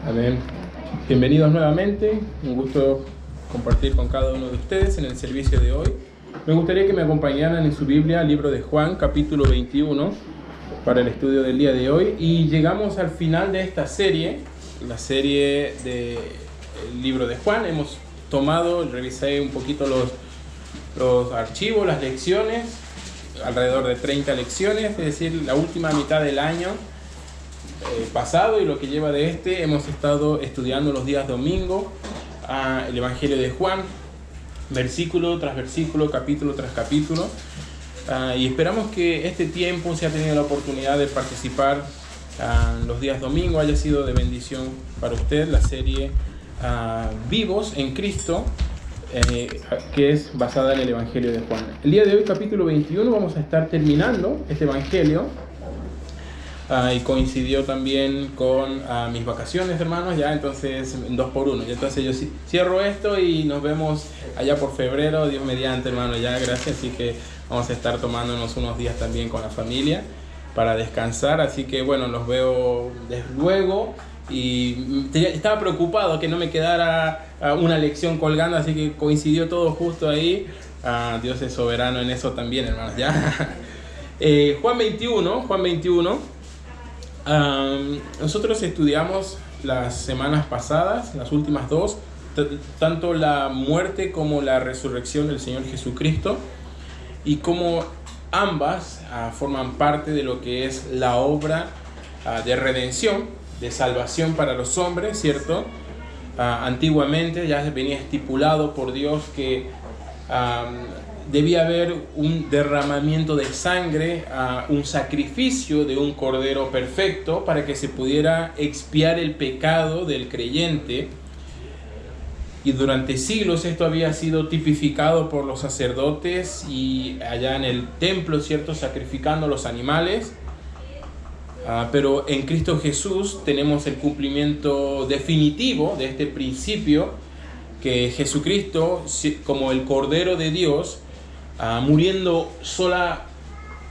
Amén. Bienvenidos nuevamente. Un gusto compartir con cada uno de ustedes en el servicio de hoy. Me gustaría que me acompañaran en su Biblia al libro de Juan, capítulo 21, para el estudio del día de hoy. Y llegamos al final de esta serie, la serie del libro de Juan. Hemos tomado, revisé un poquito los archivos, las lecciones, alrededor de 30 lecciones, es decir, la última mitad del año pasado y lo que lleva de este. Hemos estado estudiando los días domingo el Evangelio de Juan, versículo tras versículo, capítulo tras capítulo, y esperamos que este tiempo, si ha tenido la oportunidad de participar los días domingo, haya sido de bendición para usted. La serie Vivos en Cristo, que es basada en el Evangelio de Juan. El día de hoy, capítulo 21, vamos a estar terminando este Evangelio. Y coincidió también con mis vacaciones, hermanos, ya entonces 2 por 1. Y entonces yo cierro esto y nos vemos allá por febrero, Dios mediante, hermano, ya, gracias. Así que vamos a estar tomándonos unos días también con la familia para descansar. Así que bueno, los veo desde luego. Y estaba preocupado que no me quedara una lección colgando, así que coincidió todo justo ahí. Dios es soberano en eso también, hermanos, ya. Juan 21. Nosotros estudiamos las semanas pasadas, las últimas dos, tanto la muerte como la resurrección del Señor Jesucristo, y como ambas forman parte de lo que es la obra de redención, de salvación para los hombres, ¿cierto? Antiguamente ya venía estipulado por Dios que debía haber un derramamiento de sangre, un sacrificio de un cordero perfecto para que se pudiera expiar el pecado del creyente. Y durante siglos esto había sido tipificado por los sacerdotes y allá en el templo, ¿cierto?, sacrificando los animales. Pero en Cristo Jesús tenemos el cumplimiento definitivo de este principio, que Jesucristo, como el Cordero de Dios, muriendo sola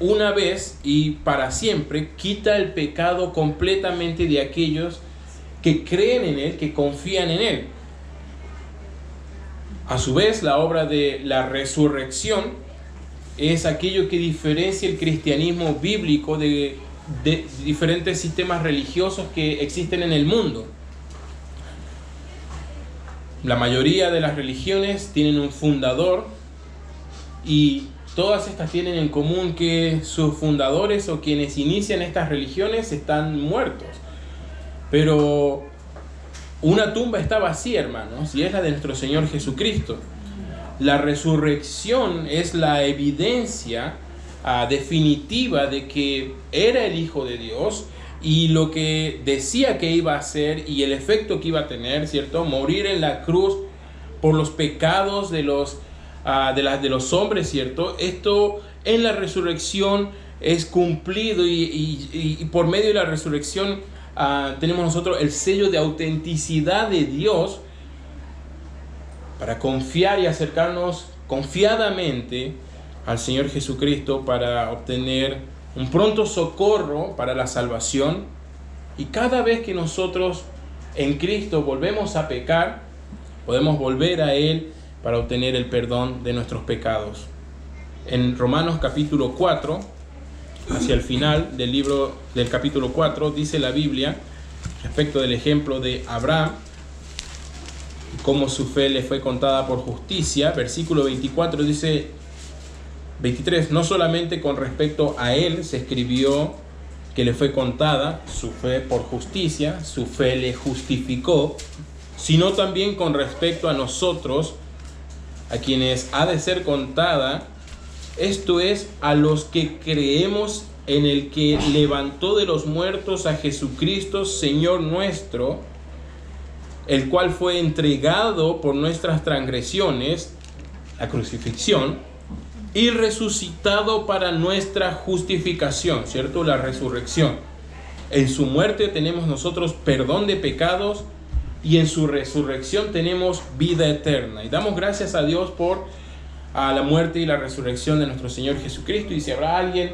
una vez y para siempre, quita el pecado completamente de aquellos que creen en Él, que confían en Él. A su vez, la obra de la resurrección es aquello que diferencia el cristianismo bíblico de diferentes sistemas religiosos que existen en el mundo. La mayoría de las religiones tienen un fundador, y todas estas tienen en común que sus fundadores o quienes inician estas religiones están muertos. Pero una tumba está vacía, hermanos, y es la de nuestro Señor Jesucristo. La resurrección es la evidencia definitiva de que era el Hijo de Dios y lo que decía que iba a hacer y el efecto que iba a tener, ¿cierto? Morir en la cruz por los pecados de los hombres, ¿cierto? Esto en la resurrección es cumplido y por medio de la resurrección tenemos nosotros el sello de autenticidad de Dios para confiar y acercarnos confiadamente al Señor Jesucristo para obtener un pronto socorro para la salvación. Y cada vez que nosotros en Cristo volvemos a pecar, podemos volver a Él para obtener el perdón de nuestros pecados. En Romanos capítulo 4, hacia el final del libro del capítulo 4, dice la Biblia, respecto del ejemplo de Abraham, cómo su fe le fue contada por justicia. Versículo 24 dice, 23, no solamente con respecto a él se escribió que le fue contada su fe por justicia, su fe le justificó, sino también con respecto a nosotros, a quienes ha de ser contada, esto es, a los que creemos en el que levantó de los muertos a Jesucristo, Señor nuestro, el cual fue entregado por nuestras transgresiones, la crucifixión, y resucitado para nuestra justificación, ¿cierto? La resurrección. En su muerte tenemos nosotros perdón de pecados, y en su resurrección tenemos vida eterna. Y damos gracias a Dios por la muerte y la resurrección de nuestro Señor Jesucristo. Y si habrá alguien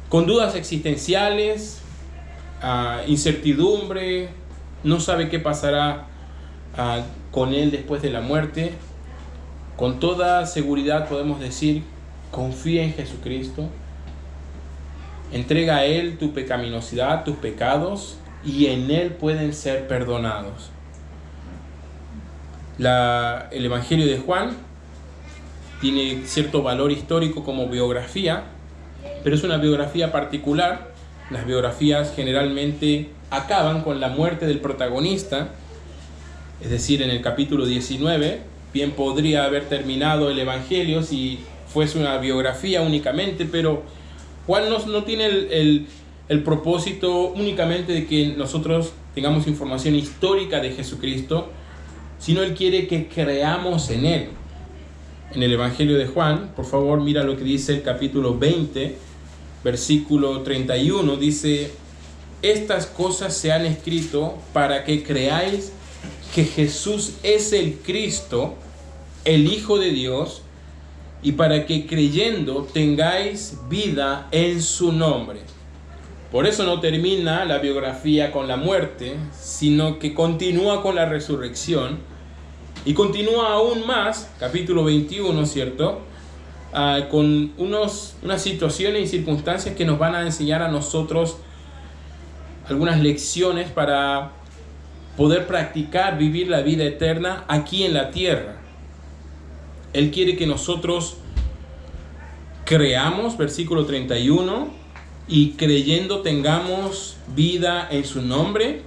con dudas existenciales, incertidumbre, no sabe qué pasará con él después de la muerte, con toda seguridad podemos decir: confía en Jesucristo, entrega a Él tu pecaminosidad, tus pecados, y en Él pueden ser perdonados. El Evangelio de Juan tiene cierto valor histórico como biografía, pero es una biografía particular. Las biografías generalmente acaban con la muerte del protagonista, es decir, en el capítulo 19, bien podría haber terminado el Evangelio si fuese una biografía únicamente, pero Juan no tiene el propósito únicamente de que nosotros tengamos información histórica de Jesucristo, sino Él quiere que creamos en Él. En el Evangelio de Juan, por favor, mira lo que dice el capítulo 20, versículo 31, dice: estas cosas se han escrito para que creáis que Jesús es el Cristo, el Hijo de Dios, y para que creyendo tengáis vida en su nombre. Por eso no termina la biografía con la muerte, sino que continúa con la resurrección y continúa aún más, capítulo 21, ¿cierto? Con unas situaciones y circunstancias que nos van a enseñar a nosotros algunas lecciones para poder practicar, vivir la vida eterna aquí en la tierra. Él quiere que nosotros creamos, versículo 31, y creyendo tengamos vida en su nombre.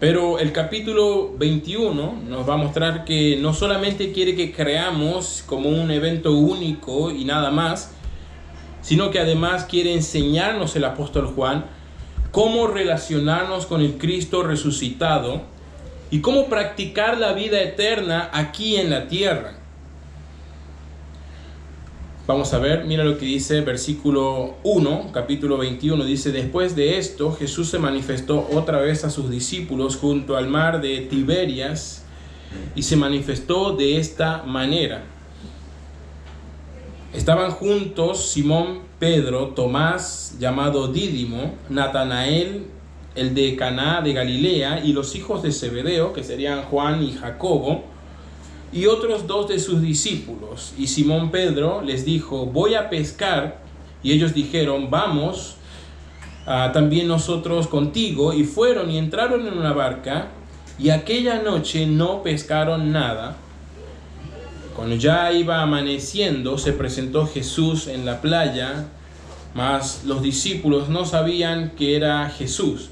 Pero el capítulo 21 nos va a mostrar que no solamente quiere que creamos como un evento único y nada más, sino que además quiere enseñarnos el apóstol Juan cómo relacionarnos con el Cristo resucitado y cómo practicar la vida eterna aquí en la tierra. Vamos a ver, mira lo que dice versículo 1, capítulo 21, dice: después de esto, Jesús se manifestó otra vez a sus discípulos junto al mar de Tiberias, y se manifestó de esta manera. Estaban juntos Simón Pedro, Tomás, llamado Dídimo, Natanael, el de Caná de Galilea, y los hijos de Zebedeo, que serían Juan y Jacobo, y otros dos de sus discípulos. Y Simón Pedro les dijo: voy a pescar. Y ellos dijeron: vamos también nosotros contigo. Y fueron y entraron en una barca, y aquella noche no pescaron nada. Cuando ya iba amaneciendo, se presentó Jesús en la playa, mas los discípulos no sabían que era Jesús.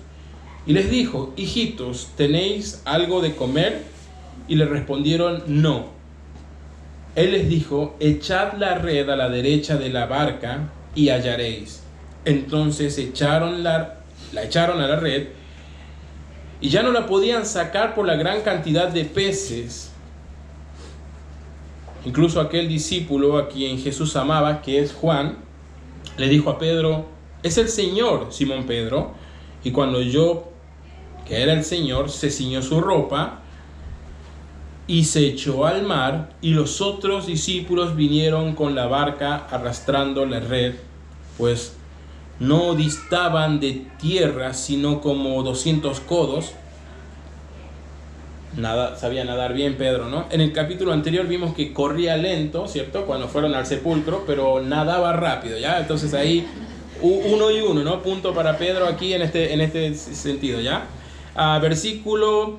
Y les dijo: hijitos, ¿tenéis algo de comer? Y le respondieron: no. Él les dijo: echad la red a la derecha de la barca y hallaréis. Entonces la echaron a la red, y ya no la podían sacar por la gran cantidad de peces. Incluso aquel discípulo a quien Jesús amaba, que es Juan, le dijo a Pedro: es el Señor, Simón Pedro. Y cuando oyó que era el Señor, se ciñó su ropa y se echó al mar, y los otros discípulos vinieron con la barca arrastrando la red, pues no distaban de tierra sino como 200 codos. Sabía nadar bien Pedro, ¿no? En el capítulo anterior vimos que corría lento, ¿cierto? Cuando fueron al sepulcro, pero nadaba rápido, ¿ya? Entonces ahí uno y uno, ¿no? Punto para Pedro aquí en este sentido, ¿ya? Versículo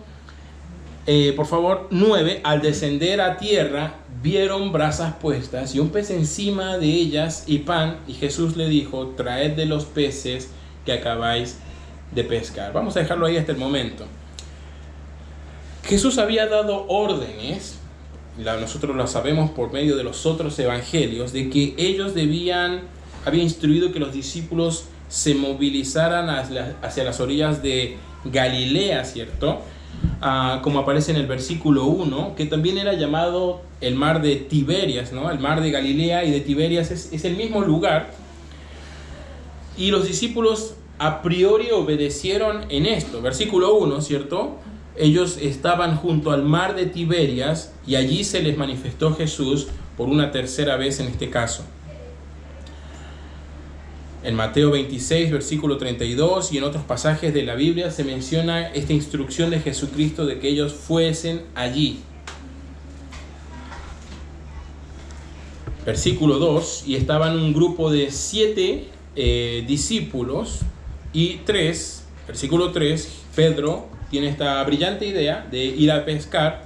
por favor, 9. Al descender a tierra, vieron brasas puestas y un pez encima de ellas y pan. Y Jesús le dijo: traed de los peces que acabáis de pescar. Vamos a dejarlo ahí hasta el momento. Jesús había dado órdenes, nosotros lo sabemos por medio de los otros evangelios, de que ellos había instruido que los discípulos se movilizaran hacia las orillas de Galilea, ¿cierto? Como aparece en el versículo 1, que también era llamado el mar de Tiberias, ¿no? El mar de Galilea y de Tiberias es el mismo lugar. Y los discípulos a priori obedecieron en esto. Versículo 1, ¿cierto? Ellos estaban junto al mar de Tiberias y allí se les manifestó Jesús por una tercera vez en este caso. En Mateo 26, versículo 32 y en otros pasajes de la Biblia se menciona esta instrucción de Jesucristo de que ellos fuesen allí. Versículo 2, y estaban un grupo de 7 discípulos y 3, versículo 3, Pedro tiene esta brillante idea de ir a pescar,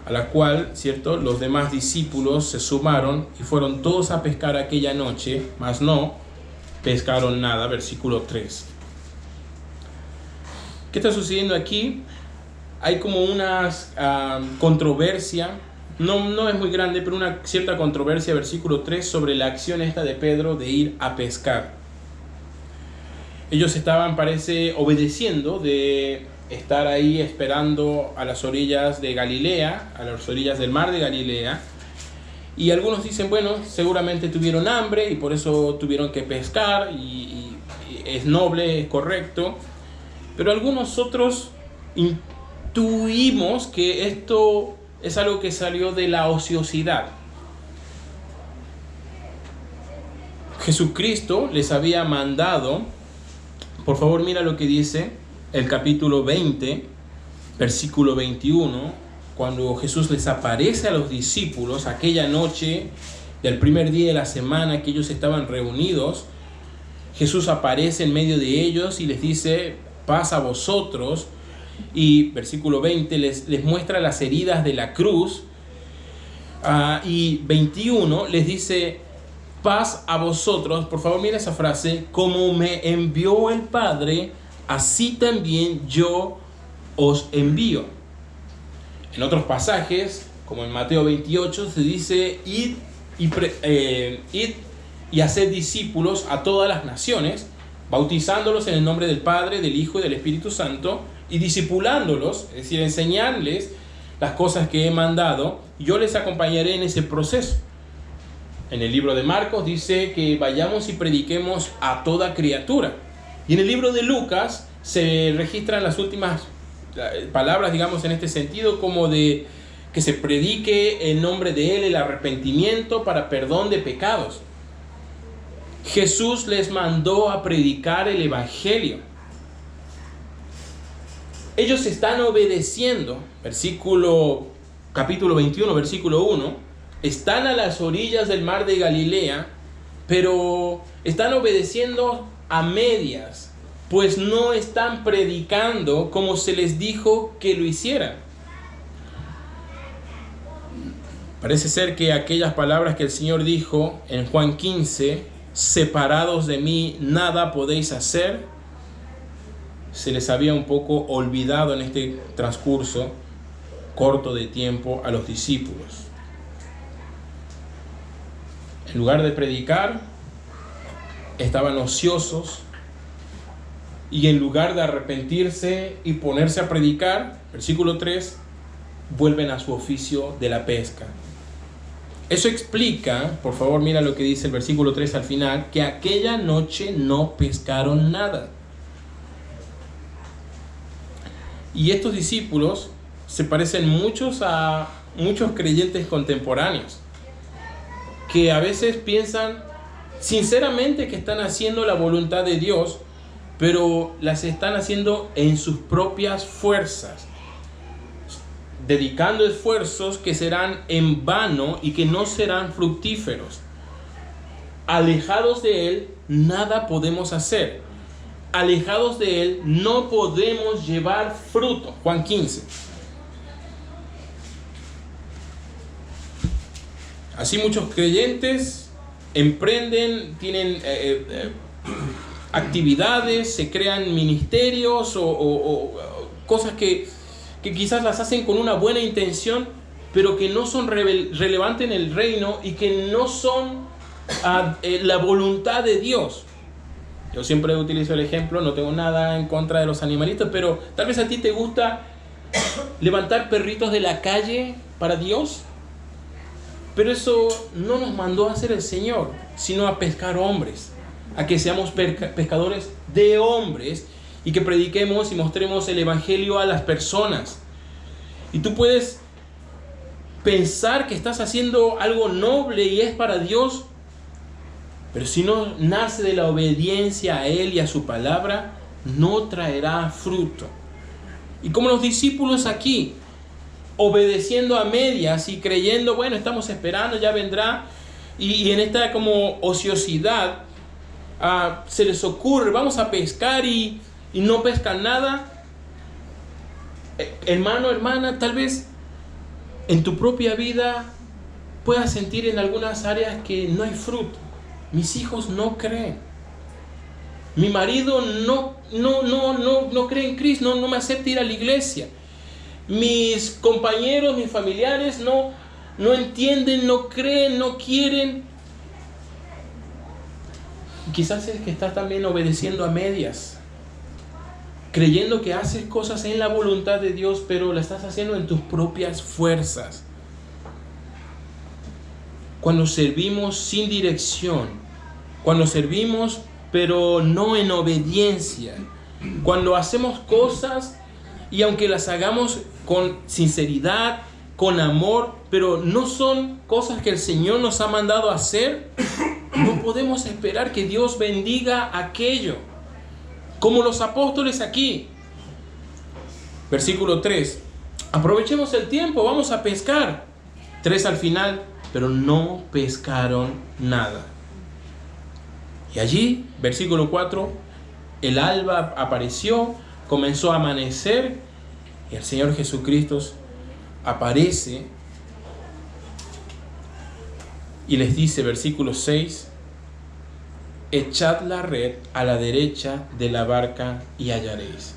a la cual, ¿cierto?, los demás discípulos se sumaron y fueron todos a pescar aquella noche, mas no pescaron nada. Versículo 3. ¿Qué está sucediendo aquí? Hay como una controversia, no es muy grande, pero una cierta controversia, versículo 3, sobre la acción esta de Pedro de ir a pescar. Ellos estaban, parece, obedeciendo de estar ahí esperando a las orillas de Galilea, a las orillas del mar de Galilea. Y algunos dicen, bueno, seguramente tuvieron hambre y por eso tuvieron que pescar y es noble, es correcto. Pero algunos otros intuimos que esto es algo que salió de la ociosidad. Jesucristo les había mandado, por favor mira lo que dice el capítulo 20, versículo 21, cuando Jesús les aparece a los discípulos aquella noche del primer día de la semana que ellos estaban reunidos. Jesús aparece en medio de ellos y les dice, paz a vosotros. Y versículo 20 les muestra las heridas de la cruz. Y 21 les dice, paz a vosotros. Por favor mira esa frase, como me envió el Padre, así también yo os envío. En otros pasajes, como en Mateo 28, se dice, id y haced discípulos a todas las naciones, bautizándolos en el nombre del Padre, del Hijo y del Espíritu Santo, y discipulándolos, es decir, enseñarles las cosas que he mandado. Yo les acompañaré en ese proceso. En el libro de Marcos dice que vayamos y prediquemos a toda criatura. Y en el libro de Lucas se registran las últimas palabras, digamos, en este sentido, como de que se predique en nombre de Él el arrepentimiento para perdón de pecados. Jesús les mandó a predicar el Evangelio. Ellos están obedeciendo, capítulo 21, versículo 1, están a las orillas del mar de Galilea, pero están obedeciendo a medias, pues no están predicando como se les dijo que lo hicieran. Parece ser que aquellas palabras que el Señor dijo en Juan 15, separados de mí nada podéis hacer, se les había un poco olvidado en este transcurso corto de tiempo a los discípulos. En lugar de predicar, estaban ociosos, y en lugar de arrepentirse y ponerse a predicar, versículo 3, vuelven a su oficio de la pesca. Eso explica, por favor mira lo que dice el versículo 3 al final, que aquella noche no pescaron nada. Y estos discípulos se parecen muchos a muchos creyentes contemporáneos, que a veces piensan sinceramente que están haciendo la voluntad de Dios, pero las están haciendo en sus propias fuerzas, dedicando esfuerzos que serán en vano y que no serán fructíferos. Alejados de Él, nada podemos hacer. Alejados de Él, no podemos llevar fruto. Juan 15. Así muchos creyentes emprenden, tienen actividades, se crean ministerios o cosas que quizás las hacen con una buena intención, pero que no son relevantes en el reino y que no son la voluntad de Dios. Yo siempre utilizo el ejemplo, no tengo nada en contra de los animalitos, pero tal vez a ti te gusta levantar perritos de la calle para Dios, pero eso no nos mandó a hacer el Señor, sino a pescar hombres, a que seamos pescadores de hombres y que prediquemos y mostremos el Evangelio a las personas. Y tú puedes pensar que estás haciendo algo noble y es para Dios, Pero si no nace de la obediencia a Él y a su palabra, no traerá fruto. Y como los discípulos aquí, obedeciendo a medias y creyendo, bueno, estamos esperando, ya vendrá. Y en esta como ociosidad, se les ocurre, vamos a pescar y no pescan nada. Hermano, hermana, tal vez en tu propia vida puedas sentir en algunas áreas que no hay fruto. Mis hijos no creen. Mi marido no cree en Cristo, no me acepta ir a la iglesia. Mis compañeros, mis familiares no entienden, no creen, no quieren. Quizás es que estás también obedeciendo a medias, creyendo que haces cosas en la voluntad de Dios, pero la estás haciendo en tus propias fuerzas. Cuando servimos sin dirección, cuando servimos pero no en obediencia, cuando hacemos cosas y aunque las hagamos con sinceridad, con amor, pero no son cosas que el Señor nos ha mandado a hacer, no podemos esperar que Dios bendiga aquello. Como los apóstoles aquí. Versículo 3. Aprovechemos el tiempo, vamos a pescar. 3 al final, pero no pescaron nada. Y allí, versículo 4, el alba apareció, comenzó a amanecer y el Señor Jesucristo aparece y les dice, versículo 6, echad la red a la derecha de la barca y hallaréis.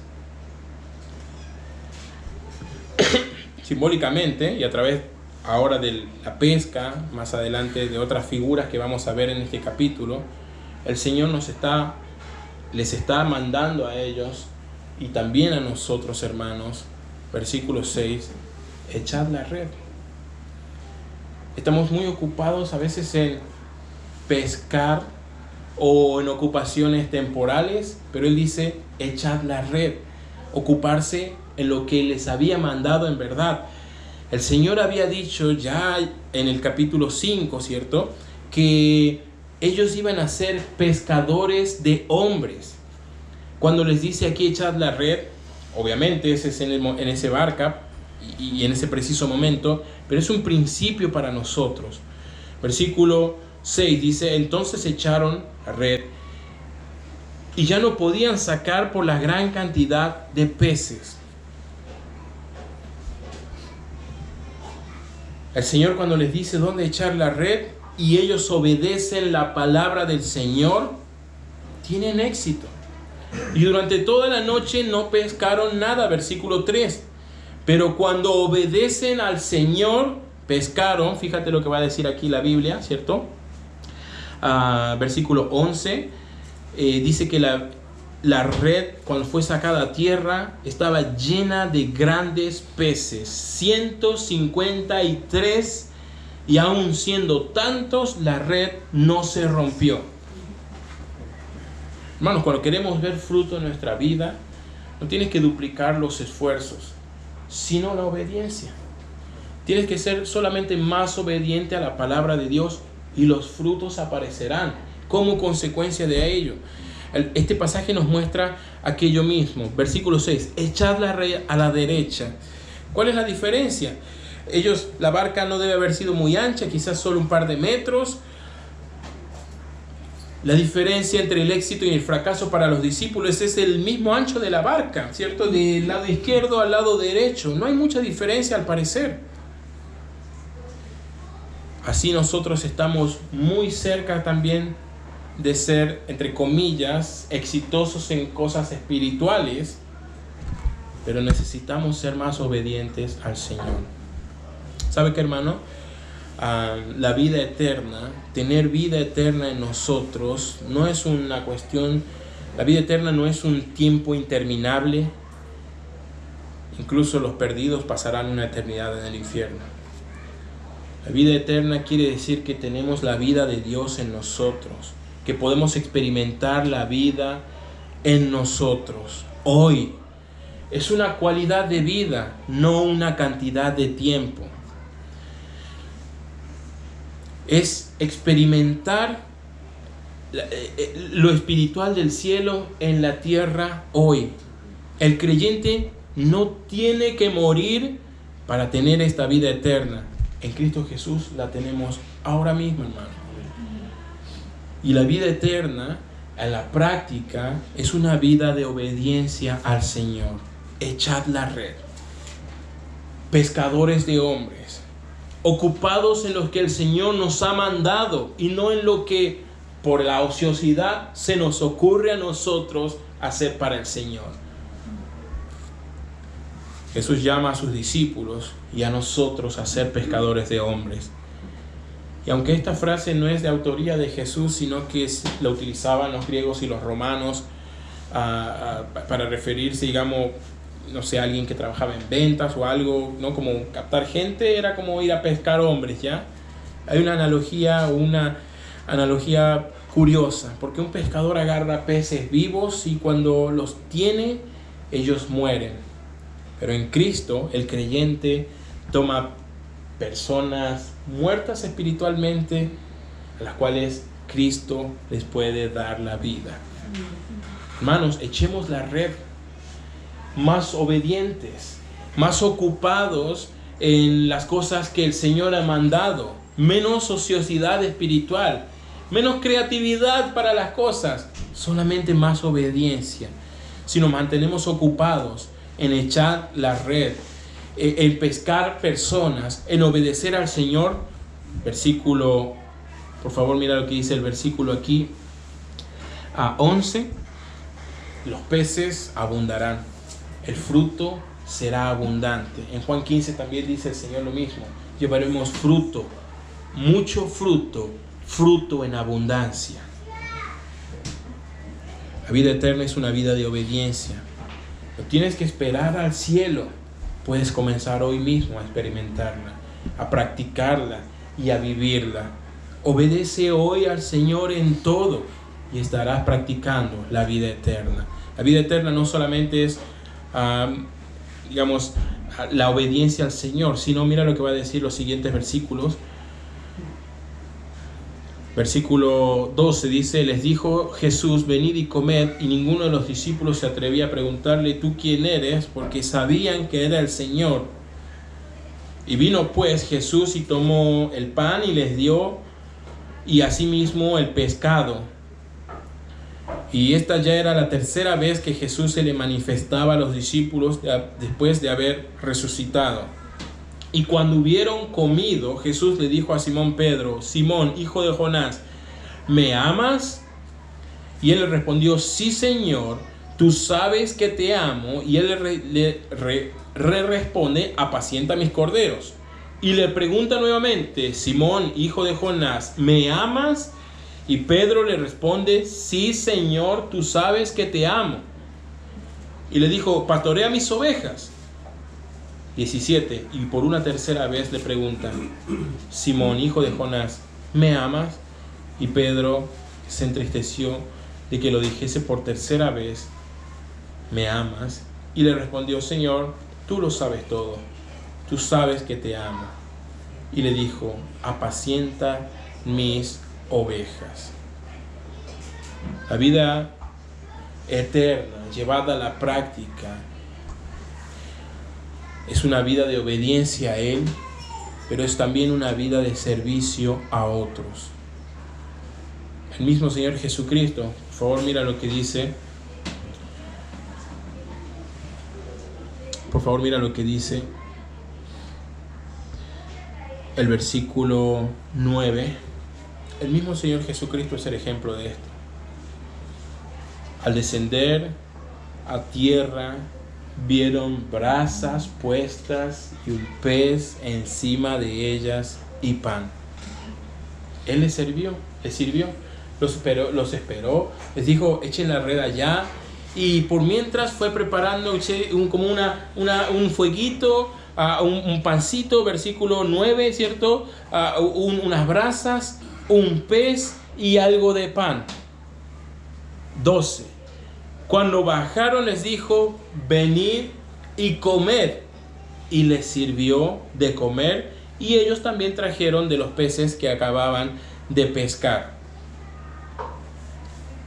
Simbólicamente, y a través ahora de la pesca, más adelante de otras figuras que vamos a ver en este capítulo, el Señor les está mandando a ellos y también a nosotros, hermanos, versículo 6, echad la red. Estamos muy ocupados a veces en pescar o en ocupaciones temporales, pero Él dice, echad la red, ocuparse en lo que les había mandado en verdad. El Señor había dicho ya en el capítulo 5, ¿cierto?, que ellos iban a ser pescadores de hombres. Cuando les dice aquí echad la red, obviamente ese es en ese barca y en ese preciso momento, pero es un principio para nosotros. Versículo 6 dice, entonces echaron la red y ya no podían sacar por la gran cantidad de peces. El Señor cuando les dice dónde echar la red y ellos obedecen la palabra del Señor, tienen éxito. Y durante toda la noche no pescaron nada, versículo 3. Pero cuando obedecen al Señor, pescaron. Fíjate lo que va a decir aquí la Biblia, ¿cierto? Versículo 11. Dice que la red, cuando fue sacada a tierra, estaba llena de grandes peces. 153. Y aun siendo tantos, la red no se rompió. Hermanos, cuando queremos ver fruto en nuestra vida, no tienes que duplicar los esfuerzos, sino la obediencia. Tienes que ser solamente más obediente a la palabra de Dios y los frutos aparecerán como consecuencia de ello. Este pasaje nos muestra aquello mismo. Versículo 6. Echad la red a la derecha. ¿Cuál es la diferencia? La barca no debe haber sido muy ancha, quizás solo un par de metros. La diferencia entre el éxito y el fracaso para los discípulos es el mismo ancho de la barca, ¿cierto? Del lado izquierdo al lado derecho. No hay mucha diferencia al parecer. Así nosotros estamos muy cerca también de ser, entre comillas, exitosos en cosas espirituales, pero necesitamos ser más obedientes al Señor. ¿Sabe qué, hermano? La vida eterna, tener vida eterna en nosotros, no es una cuestión, la vida eterna no es un tiempo interminable. Incluso los perdidos pasarán una eternidad en el infierno. La vida eterna quiere decir que tenemos la vida de Dios en nosotros, que podemos experimentar la vida en nosotros hoy. Es una cualidad de vida, no una cantidad de tiempo. Es experimentar lo espiritual del cielo en la tierra hoy. El creyente no tiene que morir para tener esta vida eterna. En Cristo Jesús la tenemos ahora mismo, hermano. Y la vida eterna, en la práctica, es una vida de obediencia al Señor. Echad la red. Pescadores de hombres, ocupados en lo que el Señor nos ha mandado y no en lo que por la ociosidad se nos ocurre a nosotros hacer para el Señor. Jesús llama a sus discípulos y a nosotros a ser pescadores de hombres. Y aunque esta frase no es de autoría de Jesús, sino que la utilizaban los griegos y los romanos para referirse, digamos, no sé, a alguien que trabajaba en ventas o algo, ¿no? Como captar gente, era como ir a pescar hombres, ¿ya? Hay una analogía curiosa, porque un pescador agarra peces vivos y cuando los tiene, ellos mueren. Pero en Cristo, el creyente toma personas muertas espiritualmente, a las cuales Cristo les puede dar la vida. Hermanos, echemos la red, más obedientes, más ocupados en las cosas que el Señor ha mandado, menos ociosidad espiritual, menos creatividad para las cosas, solamente más obediencia. Si nos mantenemos ocupados en echar la red, en pescar personas, en obedecer al Señor, versículo, por favor mira lo que dice el versículo aquí, 11, los peces abundarán, el fruto será abundante. En Juan 15 también dice el Señor lo mismo, llevaremos fruto, mucho fruto, fruto en abundancia. La vida eterna es una vida de obediencia. No tienes que esperar al cielo. Puedes comenzar hoy mismo a experimentarla, a practicarla y a vivirla. Obedece hoy al Señor en todo y estarás practicando la vida eterna. La vida eterna no solamente es, digamos, la obediencia al Señor, sino mira lo que va a decir los siguientes versículos. Versículo 12 dice, les dijo Jesús, venid y comed, y ninguno de los discípulos se atrevía a preguntarle, ¿tú quién eres? Porque sabían que era el Señor. Y vino pues Jesús y tomó el pan y les dio, y asimismo el pescado. Y esta ya era la tercera vez que Jesús se le manifestaba a los discípulos después de haber resucitado. Y cuando hubieron comido, Jesús le dijo a Simón Pedro, Simón, hijo de Jonás, ¿me amas? Y él le respondió, sí, Señor, tú sabes que te amo. Y él le responde, apacienta mis corderos. Y le pregunta nuevamente, Simón, hijo de Jonás, ¿me amas? Y Pedro le responde, sí, Señor, tú sabes que te amo. Y le dijo, pastorea mis ovejas. 17. Y por una tercera vez le preguntan, Simón, hijo de Jonás, ¿me amas? Y Pedro se entristeció de que lo dijese por tercera vez, ¿me amas? Y le respondió, Señor, tú lo sabes todo, tú sabes que te amo. Y le dijo, apacienta mis ovejas. La vida eterna llevada a la práctica es una vida de obediencia a Él, pero es también una vida de servicio a otros. El mismo Señor Jesucristo, por favor mira lo que dice. Por favor mira lo que dice el versículo 9. El mismo Señor Jesucristo es el ejemplo de esto. Al descender a tierra, vieron brasas puestas y un pez encima de ellas y pan. Él les sirvió, los esperó, les dijo, echen la red allá. Y por mientras fue preparando como un fueguito, un pancito, versículo 9, ¿cierto? Unas brasas, un pez y algo de pan. 12. Cuando bajaron les dijo, venid y comed. Y les sirvió de comer, y ellos también trajeron de los peces que acababan de pescar.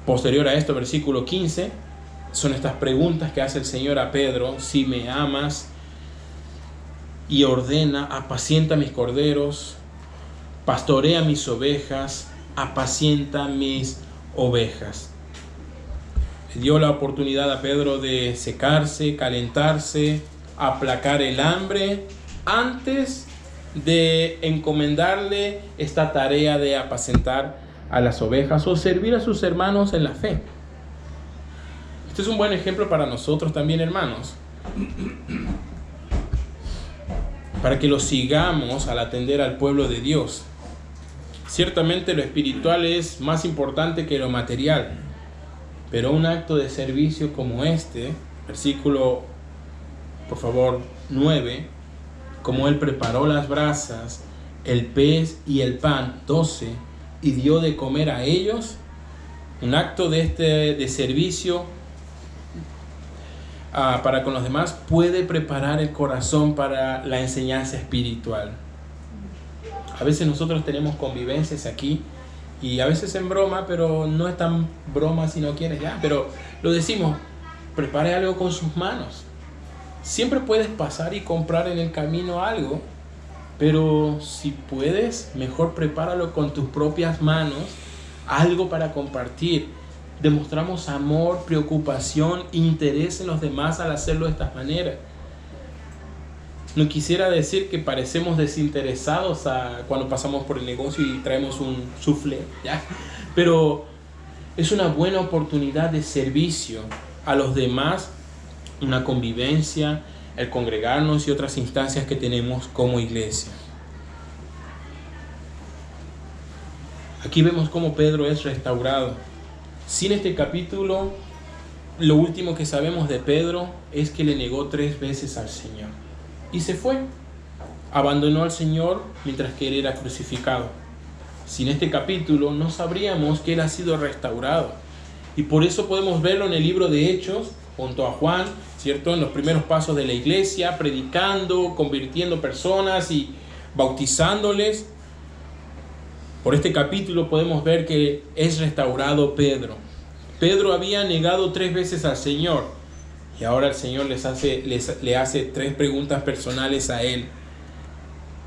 Posterior a esto, versículo 15, son estas preguntas que hace el Señor a Pedro: si me amas, y ordena: apacienta mis corderos, pastorea mis ovejas, apacienta mis ovejas. Le dio la oportunidad a Pedro de secarse, calentarse, aplacar el hambre, antes de encomendarle esta tarea de apacentar a las ovejas o servir a sus hermanos en la fe. Este es un buen ejemplo para nosotros también, hermanos, para que lo sigamos al atender al pueblo de Dios. Ciertamente lo espiritual es más importante que lo material, pero un acto de servicio como este, versículo, por favor, 9, como Él preparó las brasas, el pez y el pan, 12, y dio de comer a ellos, un acto de servicio para con los demás puede preparar el corazón para la enseñanza espiritual. A veces nosotros tenemos convivencias aquí, y a veces en broma, pero no es tan broma si no quieres ya, pero lo decimos: prepare algo con sus manos. Siempre puedes pasar y comprar en el camino algo, pero si puedes, mejor prepáralo con tus propias manos, algo para compartir. Demostramos amor, preocupación, interés en los demás al hacerlo de esta manera. No quisiera decir que parecemos desinteresados cuando pasamos por el negocio y traemos un soufflé, ¿ya? Pero es una buena oportunidad de servicio a los demás, una convivencia, el congregarnos y otras instancias que tenemos como iglesia. Aquí vemos cómo Pedro es restaurado. Sin este capítulo, lo último que sabemos de Pedro es que le negó 3 veces al Señor. Y se fue. Abandonó al Señor mientras que él era crucificado. Sin este capítulo no sabríamos que él ha sido restaurado. Y por eso podemos verlo en el libro de Hechos, junto a Juan, ¿cierto? En los primeros pasos de la iglesia, predicando, convirtiendo personas y bautizándoles. Por este capítulo podemos ver que es restaurado Pedro. Pedro había negado 3 veces al Señor, y ahora el Señor le hace 3 preguntas personales a él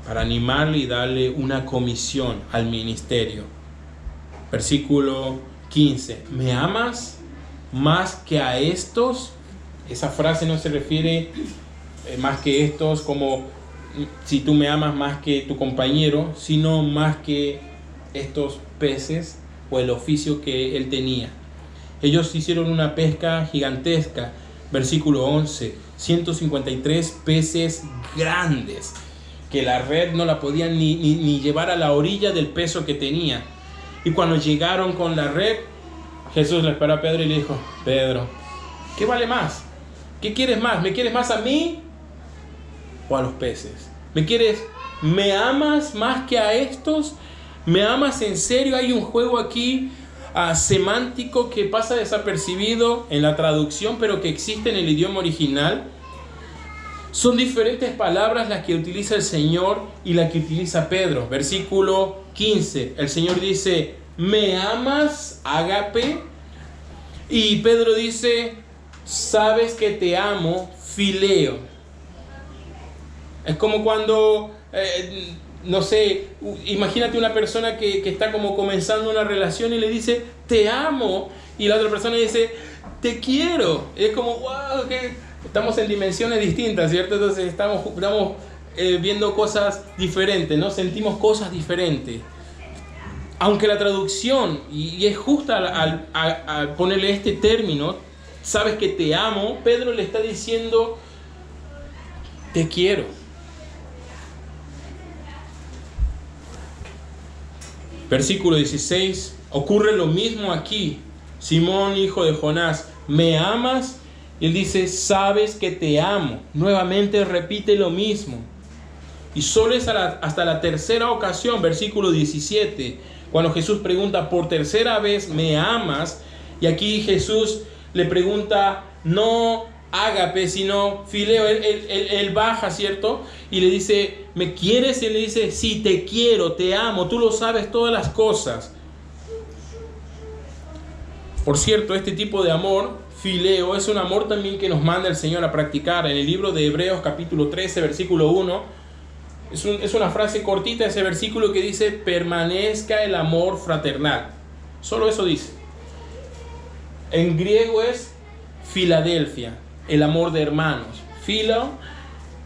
para animarle y darle una comisión al ministerio. Versículo 15: ¿me amas más que a estos? Esa frase no se refiere más que estos como si tú me amas más que tu compañero, sino más que estos peces o el oficio que él tenía. Ellos hicieron una pesca gigantesca. Versículo 11: 153 peces grandes, que la red no la podían ni llevar a la orilla del peso que tenía. Y cuando llegaron con la red, Jesús le esperó a Pedro y le dijo: Pedro, ¿qué vale más? ¿Qué quieres más? ¿Me quieres más a mí o a los peces? ¿Me amas más que a estos? ¿Me amas en serio? Hay un juego aquí semántico que pasa desapercibido en la traducción, pero que existe en el idioma original. Son diferentes palabras las que utiliza el Señor y las que utiliza Pedro. Versículo 15, el Señor dice: ¿me amas, ágape? Y Pedro dice: sabes que te amo, fileo. Es como cuando no sé, imagínate una persona que está como comenzando una relación y le dice te amo, y la otra persona dice te quiero. Es como wow, que estamos en dimensiones distintas, ¿cierto? Entonces estamos viendo cosas diferentes, ¿no? Sentimos cosas diferentes. Aunque la traducción, y es justa al ponerle este término, sabes que te amo, Pedro le está diciendo te quiero. Versículo 16, ocurre lo mismo aquí. Simón, hijo de Jonás, ¿me amas? Y él dice, sabes que te amo. Nuevamente repite lo mismo. Y solo es hasta la tercera ocasión, versículo 17, cuando Jesús pregunta por tercera vez, ¿me amas? Y aquí Jesús le pregunta, no ágape, sino fileo. Él baja, ¿cierto? Y le dice, ¿me quieres? Y él le dice, sí, te quiero, te amo, tú lo sabes todas las cosas. Por cierto, este tipo de amor, fileo, es un amor también que nos manda el Señor a practicar. En el libro de Hebreos capítulo 13, versículo 1, es una frase cortita ese versículo que dice: permanezca el amor fraternal. Solo eso dice. En griego es Filadelfia, el amor de hermanos. Philo,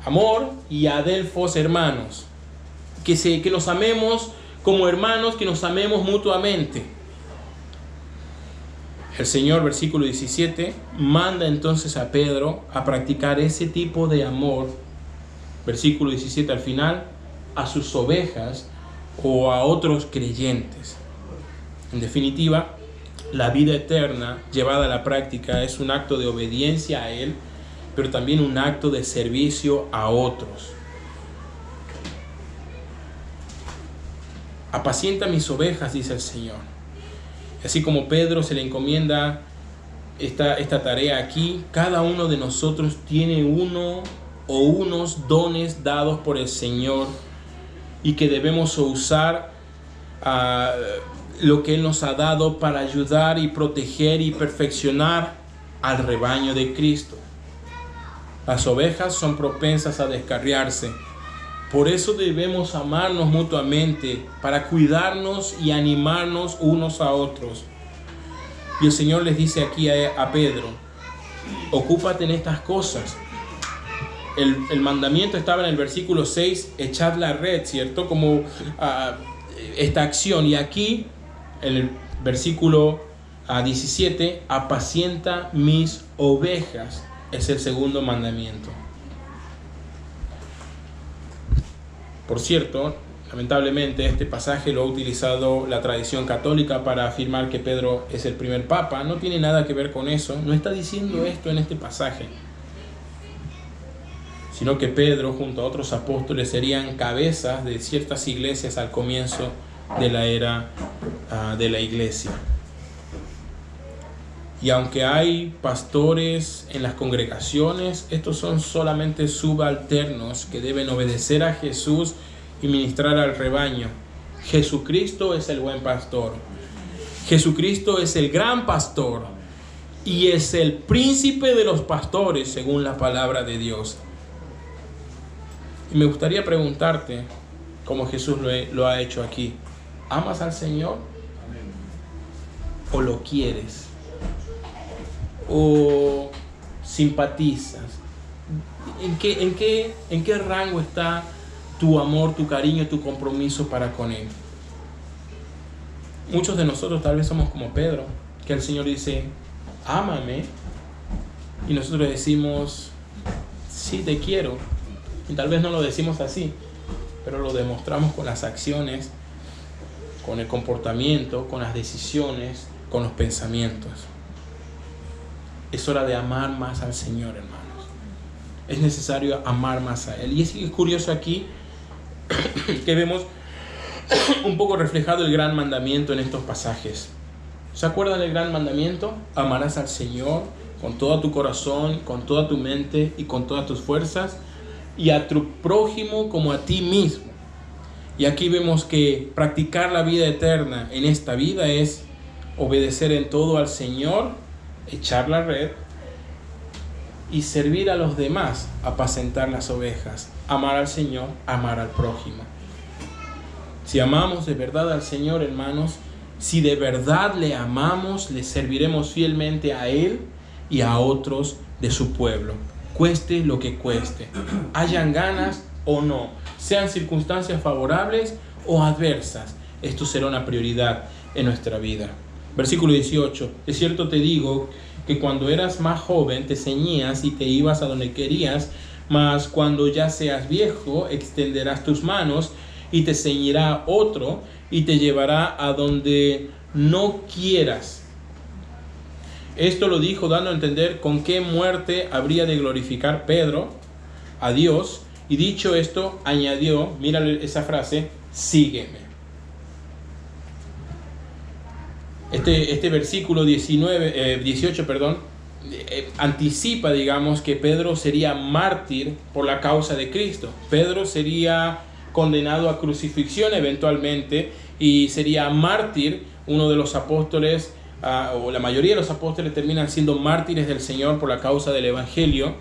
amor, y adelphos, hermanos. Que nos amemos como hermanos, que nos amemos mutuamente. El Señor, versículo 17, manda entonces a Pedro a practicar ese tipo de amor, versículo 17 al final, a sus ovejas o a otros creyentes. En definitiva, la vida eterna llevada a la práctica es un acto de obediencia a Él, pero también un acto de servicio a otros. Apacienta mis ovejas, dice el Señor. Así como Pedro se le encomienda esta tarea aquí, cada uno de nosotros tiene uno o unos dones dados por el Señor y que debemos usar lo que Él nos ha dado para ayudar y proteger y perfeccionar al rebaño de Cristo. Las ovejas son propensas a descarriarse. Por eso debemos amarnos mutuamente, para cuidarnos y animarnos unos a otros. Y el Señor les dice aquí a Pedro: ocúpate en estas cosas. El mandamiento estaba en el versículo 6, echad la red, ¿cierto? Como esta acción. Y aquí, en el versículo 17, apacienta mis ovejas. Es el segundo mandamiento. Por cierto, lamentablemente este pasaje lo ha utilizado la tradición católica para afirmar que Pedro es el primer papa. No tiene nada que ver con eso. No está diciendo esto en este pasaje, sino que Pedro junto a otros apóstoles serían cabezas de ciertas iglesias al comienzo de la era de la iglesia. Y aunque hay pastores en las congregaciones, estos son solamente subalternos que deben obedecer a Jesús y ministrar al rebaño. Jesucristo es el buen pastor. Jesucristo es el gran pastor y es el príncipe de los pastores según la palabra de Dios. Y me gustaría preguntarte, como Jesús lo ha hecho aquí: ¿amas al Señor? ¿O lo quieres? ¿O simpatizas? ¿En qué rango está tu amor, tu cariño, tu compromiso para con Él? Muchos de nosotros tal vez somos como Pedro, que el Señor dice: ámame, y nosotros decimos: sí, te quiero. Y tal vez no lo decimos así, pero lo demostramos con las acciones, con el comportamiento, con las decisiones, con los pensamientos. Es hora de amar más al Señor, hermanos. Es necesario amar más a Él. Y es curioso aquí que vemos un poco reflejado el gran mandamiento en estos pasajes. ¿Se acuerdan del gran mandamiento? Amarás al Señor con todo tu corazón, con toda tu mente y con todas tus fuerzas, y a tu prójimo como a ti mismo. Y aquí vemos que practicar la vida eterna en esta vida es obedecer en todo al Señor, echar la red y servir a los demás, apacentar las ovejas, amar al Señor, amar al prójimo. Si amamos de verdad al Señor, hermanos, si de verdad le amamos, le serviremos fielmente a Él y a otros de su pueblo, cueste lo que cueste, hayan ganas o no, sean circunstancias favorables o adversas. Esto será una prioridad en nuestra vida. Versículo 18. De cierto te digo que cuando eras más joven te ceñías y te ibas a donde querías, mas cuando ya seas viejo extenderás tus manos y te ceñirá otro y te llevará a donde no quieras. Esto lo dijo dando a entender con qué muerte habría de glorificar Pedro a Dios, y dicho esto añadió, mira esa frase: sígueme. Este versículo 18, anticipa, digamos, que Pedro sería mártir por la causa de Cristo. Pedro sería condenado a crucifixión eventualmente y sería mártir, uno de los apóstoles o la mayoría de los apóstoles terminan siendo mártires del Señor por la causa del Evangelio.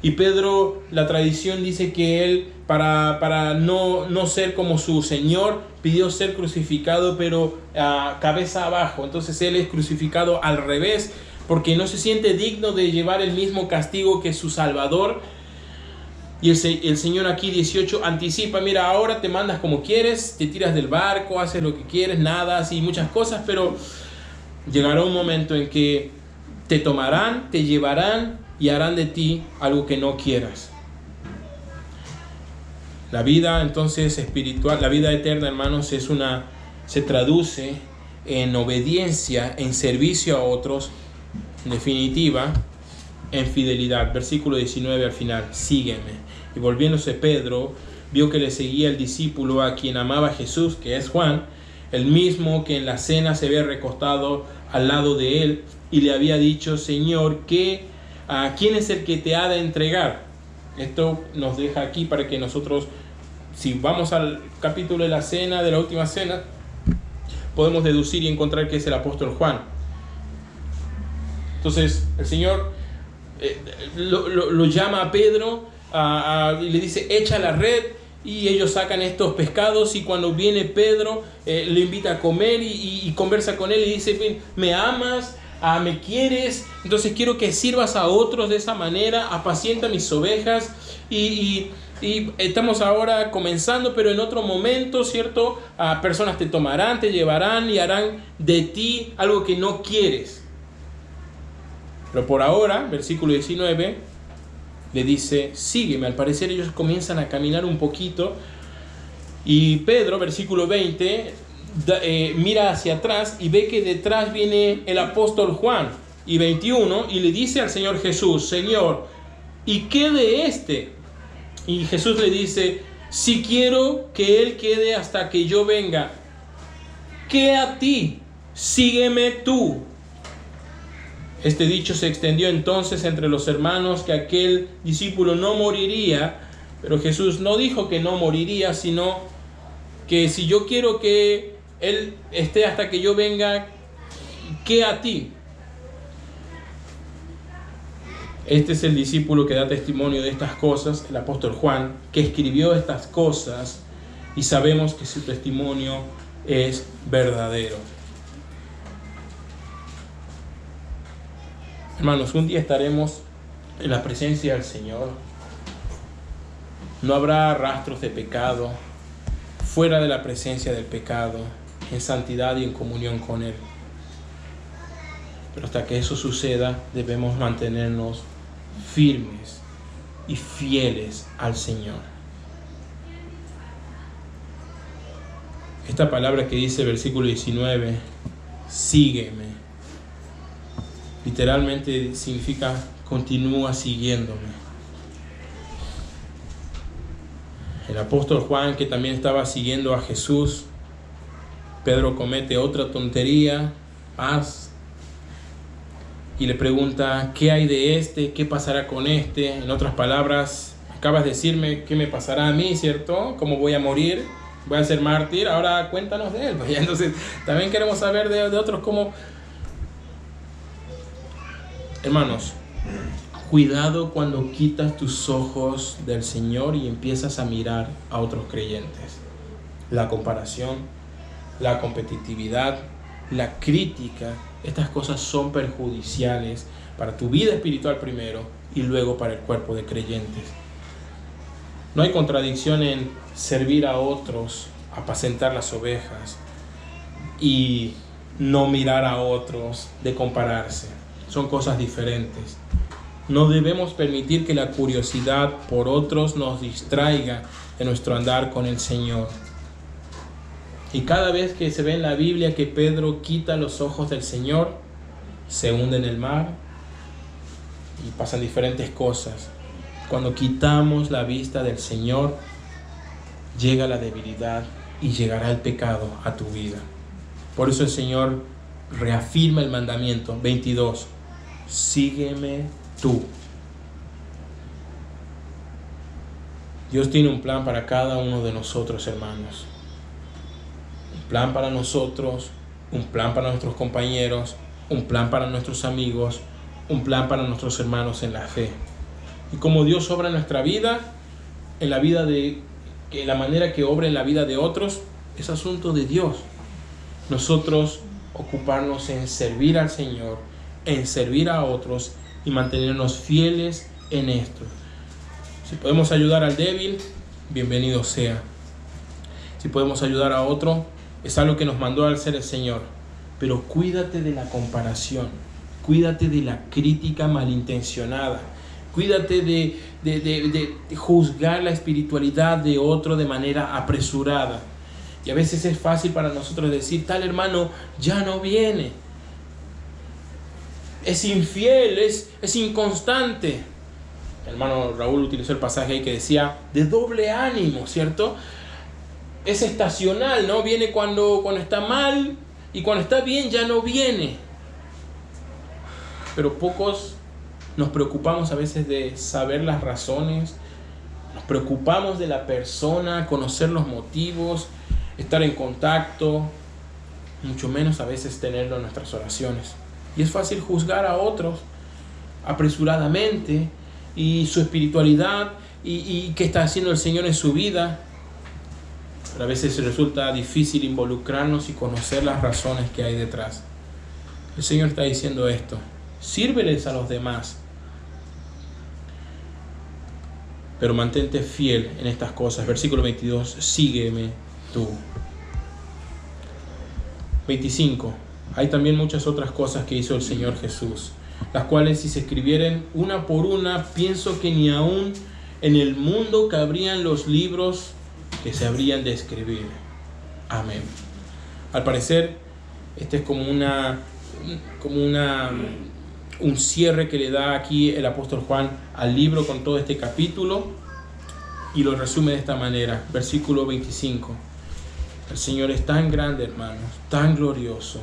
Y Pedro, la tradición dice que él, para no ser como su Señor, pidió ser crucificado, pero cabeza abajo. Entonces él es crucificado al revés, porque no se siente digno de llevar el mismo castigo que su Salvador. Y el Señor aquí 18 anticipa: mira, ahora te mandas como quieres, te tiras del barco, haces lo que quieres, nadas y muchas cosas, pero llegará un momento en que te tomarán, te llevarán y harán de ti algo que no quieras. La vida entonces espiritual, la vida eterna, hermanos, se traduce en obediencia, en servicio a otros, en definitiva, en fidelidad. Versículo 19 al final: sígueme. Y volviéndose Pedro, vio que le seguía el discípulo a quien amaba Jesús, que es Juan, el mismo que en la cena se había recostado al lado de él y le había dicho: Señor, ¿quién es el que te ha de entregar? Esto nos deja aquí para que nosotros, si vamos al capítulo de la cena, de la última cena, podemos deducir y encontrar que es el apóstol Juan. Entonces el Señor lo llama a Pedro y le dice: echa la red. Y ellos sacan estos pescados, y cuando viene Pedro le invita a comer y conversa con él y dice: ¿me amas? ¿Me quieres? Entonces quiero que sirvas a otros de esa manera, apacienta mis ovejas. Y estamos ahora comenzando, pero en otro momento, ¿cierto? Personas te tomarán, te llevarán y harán de ti algo que no quieres. Pero por ahora, versículo 19, le dice: sígueme. Al parecer ellos comienzan a caminar un poquito, y Pedro, versículo 20, mira hacia atrás y ve que detrás viene el apóstol Juan. Y 21, y le dice al Señor Jesús: Señor, ¿y qué de este? Y Jesús le dice: si quiero que él quede hasta que yo venga, ¿qué a ti? Sígueme tú. Este dicho se extendió entonces entre los hermanos, que aquel discípulo no moriría. Pero Jesús no dijo que no moriría, sino que si yo quiero que él esté hasta que yo venga, ¿qué a ti? Este es el discípulo que da testimonio de estas cosas, el apóstol Juan, que escribió estas cosas, y sabemos que su testimonio es verdadero. Hermanos, un día estaremos en la presencia del Señor. No habrá rastros de pecado fuera de la presencia del pecado, en santidad y en comunión con Él. Pero hasta que eso suceda, debemos mantenernos firmes y fieles al Señor. Esta palabra que dice versículo 19, sígueme, literalmente significa continúa siguiéndome. El apóstol Juan, que también estaba siguiendo a Jesús, Pedro comete otra tontería más y le pregunta: ¿qué hay de este? ¿Qué pasará con este? En otras palabras, acabas de decirme qué me pasará a mí, ¿cierto? ¿Cómo voy a morir? ¿Voy a ser mártir? Ahora cuéntanos de él. Entonces también queremos saber de otros cómo. Hermanos, cuidado cuando quitas tus ojos del Señor y empiezas a mirar a otros creyentes. La comparación, la competitividad, la crítica, estas cosas son perjudiciales para tu vida espiritual primero y luego para el cuerpo de creyentes. No hay contradicción en servir a otros, apacentar las ovejas, y no mirar a otros, de compararse. Son cosas diferentes. No debemos permitir que la curiosidad por otros nos distraiga de nuestro andar con el Señor. Y cada vez que se ve en la Biblia que Pedro quita los ojos del Señor, se hunde en el mar y pasan diferentes cosas. Cuando quitamos la vista del Señor, llega la debilidad y llegará el pecado a tu vida. Por eso el Señor reafirma el mandamiento 22. Sígueme tú. Dios tiene un plan para cada uno de nosotros, hermanos. Un plan para nosotros, un plan para nuestros compañeros un plan para nuestros amigos, un plan para nuestros hermanos en la fe. Y como Dios obra en nuestra vida, en la manera que obra en la vida de otros, es asunto de Dios. Nosotros ocuparnos en servir al Señor, en servir a otros y mantenernos fieles en esto. Si podemos ayudar al débil, bienvenido sea. Si podemos ayudar a otro, es algo que nos mandó al ser el Señor. Pero cuídate de la comparación, cuídate de la crítica malintencionada, cuídate de juzgar la espiritualidad de otro de manera apresurada. Y a veces es fácil para nosotros decir, tal hermano ya no viene, es infiel, es inconstante. El hermano Raúl utilizó el pasaje ahí que decía, de doble ánimo, ¿cierto? Es estacional, ¿no? Viene cuando está mal y cuando está bien ya no viene. Pero pocos nos preocupamos a veces de saber las razones, nos preocupamos de la persona, conocer los motivos, estar en contacto, mucho menos a veces tenerlo en nuestras oraciones. Y es fácil juzgar a otros apresuradamente y su espiritualidad y qué está haciendo el Señor en su vida. Pero a veces resulta difícil involucrarnos y conocer las razones que hay detrás. El Señor está diciendo esto: sírveles a los demás, pero mantente fiel en estas cosas. Versículo 22, sígueme tú. 25, hay también muchas otras cosas que hizo el Señor Jesús, las cuales si se escribieren una por una, pienso que ni aún en el mundo cabrían los libros que se habrían de escribir. Amén. Al parecer, este es como un cierre que le da aquí el apóstol Juan al libro con todo este capítulo, y lo resume de esta manera. Versículo 25. El Señor es tan grande, hermanos, tan glorioso.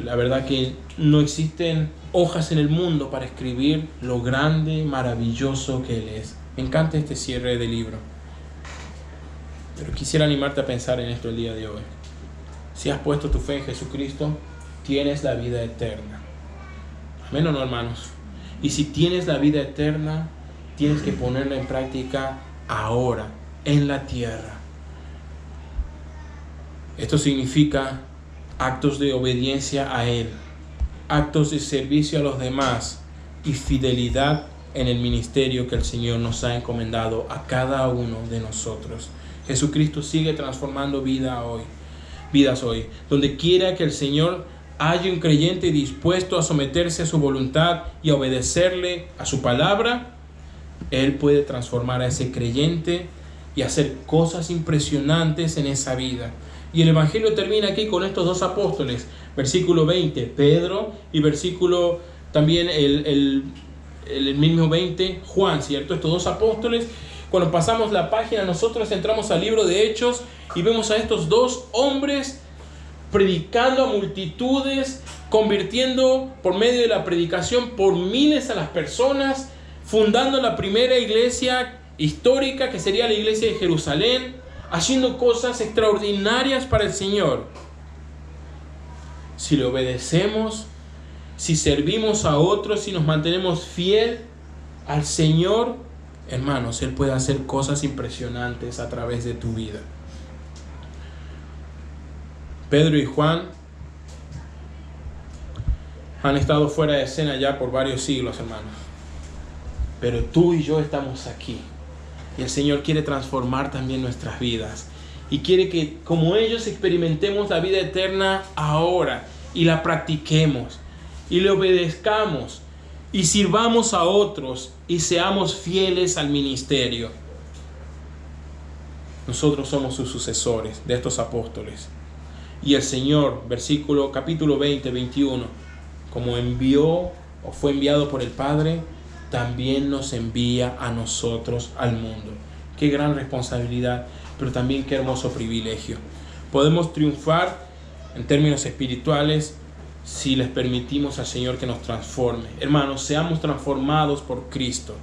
La verdad que no existen hojas en el mundo para escribir lo grande, maravilloso que Él es. Me encanta este cierre del libro. Pero quisiera animarte a pensar en esto el día de hoy. Si has puesto tu fe en Jesucristo, tienes la vida eterna. Amén o no, hermanos. Y si tienes la vida eterna, tienes que ponerla en práctica ahora, en la tierra. Esto significa actos de obediencia a Él, actos de servicio a los demás y fidelidad en el ministerio que el Señor nos ha encomendado a cada uno de nosotros. Jesucristo sigue transformando vidas hoy. Donde quiera que el Señor haya un creyente dispuesto a someterse a su voluntad y a obedecerle a su palabra, Él puede transformar a ese creyente y hacer cosas impresionantes en esa vida. Y el Evangelio termina aquí con estos dos apóstoles, versículo 20, Pedro, y versículo también el mismo 20, Juan, ¿cierto? Estos dos apóstoles. Cuando pasamos la página, nosotros entramos al libro de Hechos y vemos a estos dos hombres predicando a multitudes, convirtiendo por medio de la predicación por miles a las personas, fundando la primera iglesia histórica que sería la iglesia de Jerusalén, haciendo cosas extraordinarias para el Señor. Si le obedecemos, si servimos a otros, si nos mantenemos fiel al Señor, hermanos, Él puede hacer cosas impresionantes a través de tu vida. Pedro y Juan han estado fuera de escena ya por varios siglos, hermanos. Pero tú y yo estamos aquí. Y el Señor quiere transformar también nuestras vidas. Y quiere que, como ellos, experimentemos la vida eterna ahora. Y la practiquemos. Y le obedezcamos. Y sirvamos a otros. Y seamos fieles al ministerio. Nosotros somos sus sucesores de estos apóstoles. Y el Señor, capítulo 20, 21, como envió o fue enviado por el Padre, también nos envía a nosotros al mundo. Qué gran responsabilidad, pero también qué hermoso privilegio. Podemos triunfar en términos espirituales si les permitimos al Señor que nos transforme. Hermanos, seamos transformados por Cristo,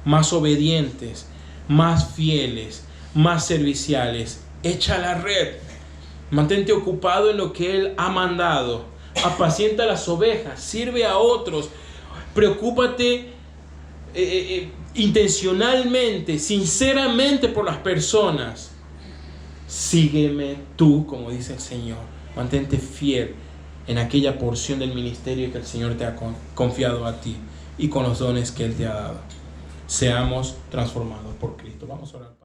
más obedientes, más fieles, más serviciales. Echa la red, mantente ocupado en lo que Él ha mandado. apacienta las ovejas, sirve a otros, preocúpate intencionalmente, sinceramente por las personas. Sígueme tú, como dice el Señor. Mantente fiel en aquella porción del ministerio que el Señor te ha confiado a ti y con los dones que Él te ha dado. Seamos transformados por Cristo. Vamos a orar.